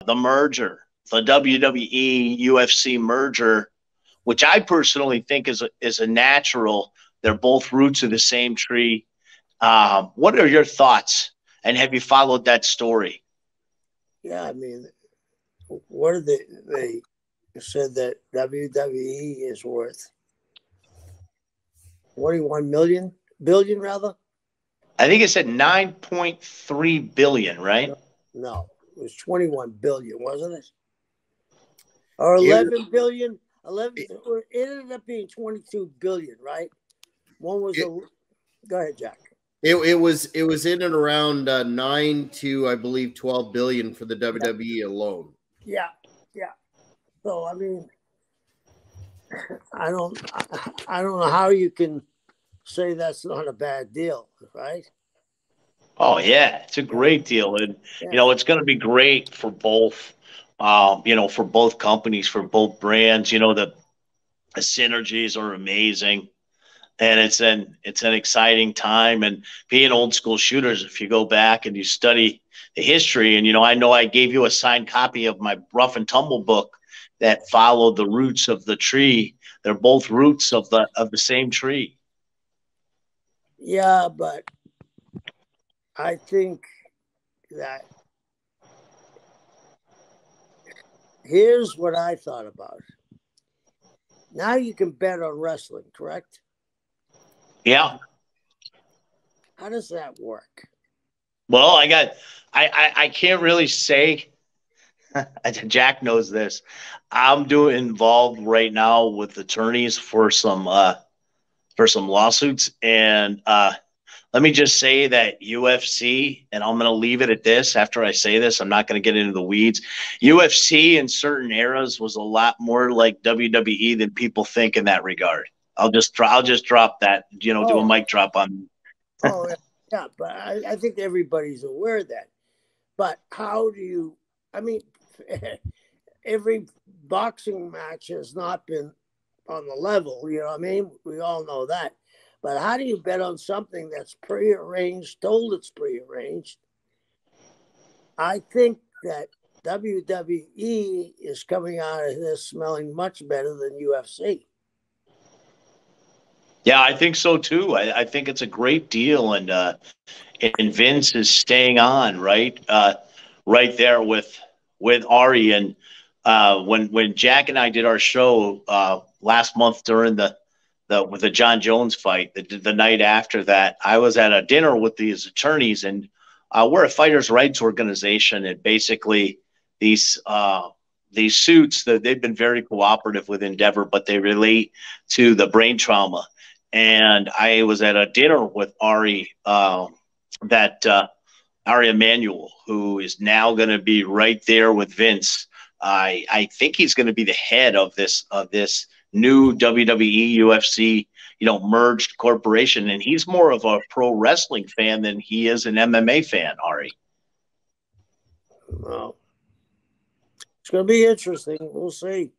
the merger, the WWE UFC merger, which I personally think is a natural. They're both roots of the same tree. What are your thoughts? And have you followed that story? Yeah, I mean, what did they said that WWE is worth 21 billion rather? I think it said 9.3 billion, right? No, no, it was 21 billion, wasn't it? Or It, 11 billion? 11. it, It ended up being 22 billion, right? One was it, a. Go ahead, Jack. it was in and around 9 to I believe 12 billion for the Yeah, WWE alone. yeah, yeah. So I mean, I don't, I don't know how you can say that's not a bad deal, right? Oh yeah, it's a Yeah, great deal, and yeah, it's going to be great for both. For both companies, for both brands. The synergies are amazing, and it's an exciting time. And being old school shooters, if you go back and you study the history, and I know I gave you a signed copy of my Rough and Tumble book that followed the roots of the tree. They're both roots of the same tree. yeah. But I think that here's what I thought about. Now you can bet on wrestling, correct? Yeah. How does that work? Well, I can't really say. Jack knows this. I'm doing involved right now with attorneys for some lawsuits, and let me just say that UFC, and I'm going to leave it at this. After I say this, I'm not going to get into the weeds. UFC in certain eras was a lot more like WWE than people think in that regard. I'll just drop that. Do a Oh, mic drop on. oh, yeah. But I think everybody's aware of that. But how do you? I mean, every boxing match has not been on the level. You know what I mean? We all know that. But how do you bet on something that's prearranged, told it's prearranged? I think that WWE is coming out of this smelling much better than UFC. Yeah, I think so too. I think it's a great deal, and Vince is staying on right there with Ari. And when Jack and I did our show last month during the with the John Jones fight, the night after that, I was at a dinner with these attorneys, and we're a fighters' rights organization, and basically these. These suits that they've been very cooperative with Endeavor, but they relate to the brain trauma. And I was at a dinner with Ari, that Ari Emanuel, who is now going to be right there with Vince. I think he's going to be the head of this new WWE UFC merged corporation, and he's more of a pro wrestling fan than he is an MMA fan. Ari. Well, it's going to be interesting. We'll see.